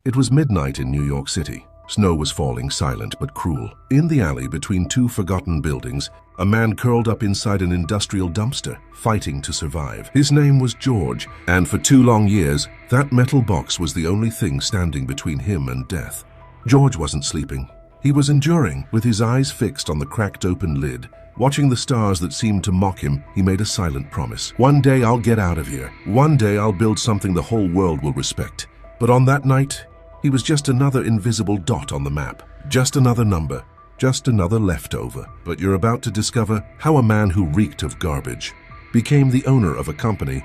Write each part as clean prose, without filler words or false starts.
It was midnight in New York City. Snow was falling, silent but cruel. In the alley between two forgotten buildings, a man curled up inside an industrial dumpster, fighting to survive. His name was George, and for 2 long years, that metal box was the only thing standing between him and death. George wasn't sleeping. He was enduring, with his eyes fixed on the cracked open lid. Watching the stars that seemed to mock him, he made a silent promise. One day I'll get out of here. One day I'll build something the whole world will respect. But on that night, he was just another invisible dot on the map. Just another number. Just another leftover. But you're about to discover how a man who reeked of garbage became the owner of a company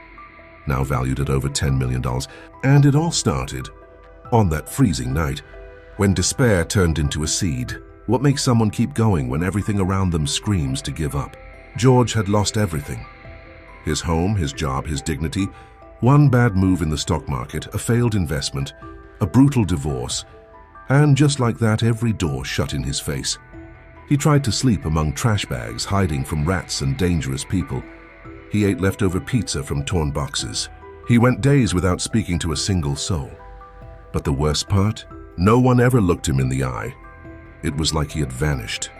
now valued at over $10 million. And it all started on that freezing night when despair turned into a seed. What makes someone keep going when everything around them screams to give up? George had lost everything. His home, his job, his dignity. One bad move in the stock market, a failed investment, a brutal divorce, and just like that, every door shut in his face. He tried to sleep among trash bags, hiding from rats and dangerous people. He ate leftover pizza from torn boxes. He went days without speaking to a single soul. But the worst part? No one ever looked him in the eye. It was like he had vanished.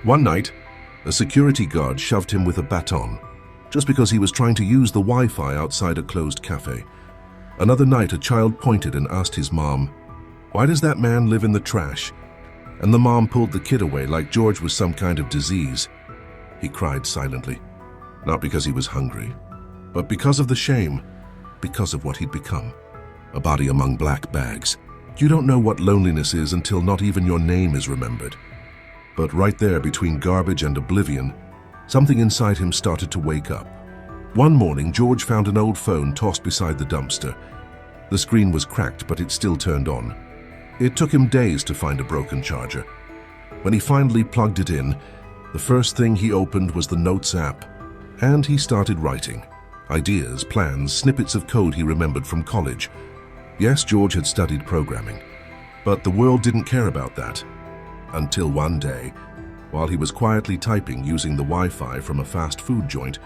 One night, a security guard shoved him with a baton, just because he was trying to use the Wi-Fi outside a closed cafe. Another night, a child pointed and asked his mom, "Why does that man live in the trash?" And the mom pulled the kid away like George was some kind of disease. He cried silently, not because he was hungry, but because of the shame, because of what he'd become. A body among black bags. You don't know what loneliness is until not even your name is remembered. But right there between garbage and oblivion, something inside him started to wake up. One morning, George found an old phone tossed beside the dumpster. The screen was cracked, but it still turned on. It took him days to find a broken charger. When he finally plugged it in, the first thing he opened was the Notes app, and he started writing. Ideas, plans, snippets of code he remembered from college. Yes, George had studied programming, but the world didn't care about that. Until one day, while he was quietly typing using the Wi-Fi from a fast food joint,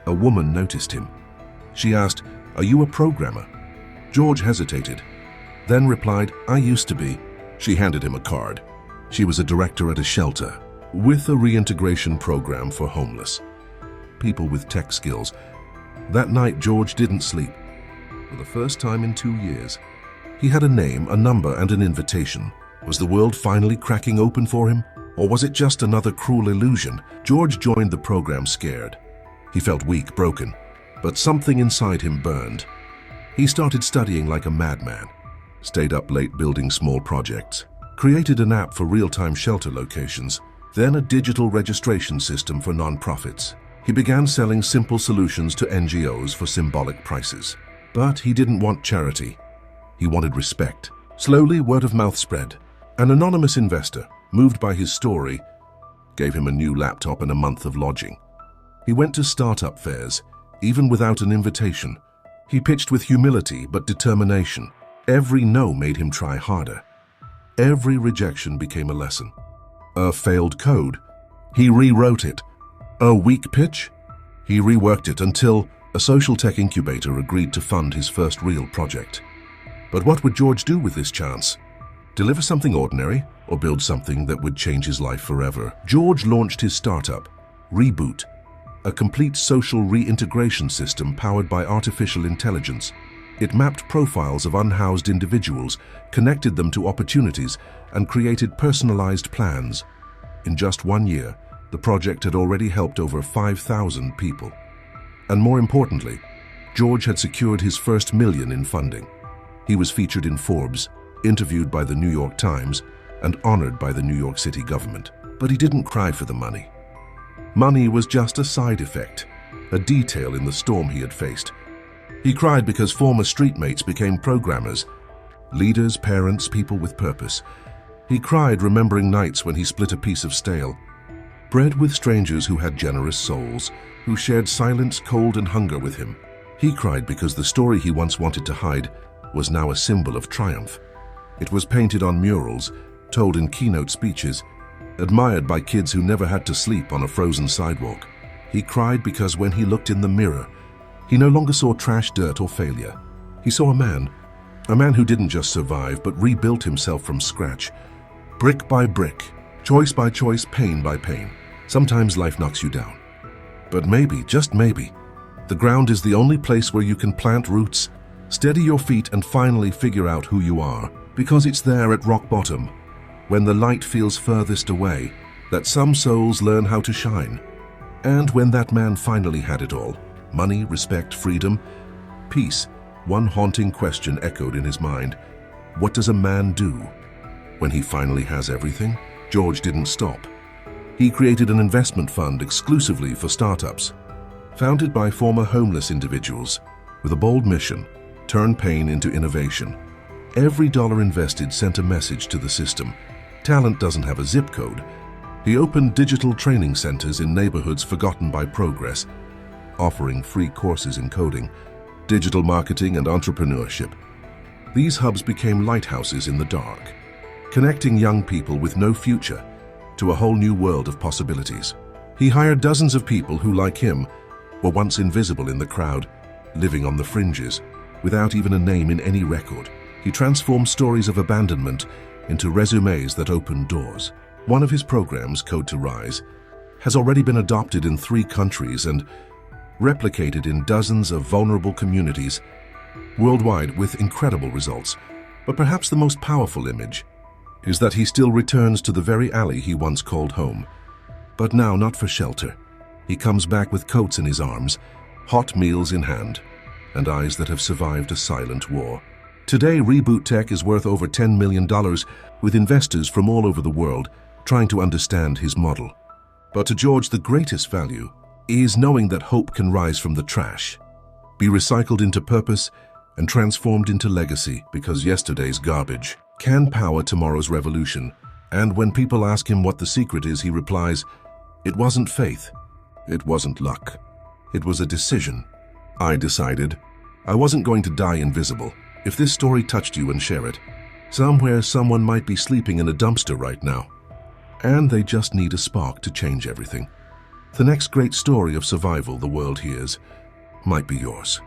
a woman noticed him. She asked, "Are you a programmer?" George hesitated, then replied, "I used to be." She handed him a card. She was a director at a shelter with a reintegration program for homeless people with tech skills. That night, George didn't sleep. For the first time in 2 years, he had a name, a number, and an invitation. Was the world finally cracking open for him? Or was it just another cruel illusion? George joined the program scared. He felt weak, broken, but something inside him burned. He started studying like a madman, stayed up late building small projects, created an app for real-time shelter locations, then a digital registration system for nonprofits. He began selling simple solutions to NGOs for symbolic prices. But he didn't want charity. He wanted respect. Slowly, word of mouth spread. An anonymous investor, moved by his story, gave him a new laptop and a month of lodging. He went to startup fairs, even without an invitation. He pitched with humility but determination. Every no made him try harder. Every rejection became a lesson. A failed code. He rewrote it. A weak pitch. He reworked it until a social tech incubator agreed to fund his first real project. But what would George do with this chance? Deliver something ordinary or build something that would change his life forever? George launched his startup, Reboot, a complete social reintegration system powered by artificial intelligence. It mapped profiles of unhoused individuals, connected them to opportunities, and created personalized plans. In just 1 year, the project had already helped over 5,000 people. And more importantly, George had secured his first million in funding. He was featured in Forbes, interviewed by the New York Times, and honored by the New York City government. But he didn't cry for the money. Money was just a side effect, a detail in the storm he had faced. He cried because former streetmates became programmers, leaders, parents, people with purpose. He cried remembering nights when he split a piece of stale bread with strangers who had generous souls, who shared silence, cold, and hunger with him. He cried because the story he once wanted to hide was now a symbol of triumph. It was painted on murals, told in keynote speeches, admired by kids who never had to sleep on a frozen sidewalk. He cried because when he looked in the mirror, he no longer saw trash, dirt, or failure. He saw a man A man who didn't just survive, but rebuilt himself from scratch. Brick by brick, choice by choice, pain by pain. Sometimes life knocks you down. But maybe, just maybe, the ground is the only place where you can plant roots, steady your feet, and finally figure out who you are. Because it's there at rock bottom, when the light feels furthest away, that some souls learn how to shine. And when that man finally had it all, money, respect, freedom, peace, one haunting question echoed in his mind. What does a man do when he finally has everything? George didn't stop. He created an investment fund exclusively for startups, founded by former homeless individuals, with a bold mission: turn pain into innovation. Every dollar invested sent a message to the system. Talent doesn't have a zip code. He opened digital training centers in neighborhoods forgotten by progress, offering free courses in coding, digital marketing, and entrepreneurship. These hubs became lighthouses in the dark, connecting young people with no future to a whole new world of possibilities. He hired dozens of people who, like him, were once invisible in the crowd, living on the fringes, without even a name in any record. He transformed stories of abandonment into resumes that opened doors. One of his programs, Code to Rise, has already been adopted in 3 countries and replicated in dozens of vulnerable communities worldwide with incredible results. But perhaps the most powerful image is that he still returns to the very alley he once called home. But now not for shelter. He comes back with coats in his arms, hot meals in hand, and eyes that have survived a silent war. Today, Reboot Tech is worth over $10 million, with investors from all over the world trying to understand his model. But to George, the greatest value is knowing that hope can rise from the trash, be recycled into purpose, and transformed into legacy, because yesterday's garbage can power tomorrow's revolution. And when people ask him what the secret is, he replies, "It wasn't faith. It wasn't luck. It was a decision. I decided I wasn't going to die invisible." If this story touched you, and share it. Somewhere someone might be sleeping in a dumpster right now, and they just need a spark to change everything. The next great story of survival the world hears might be yours.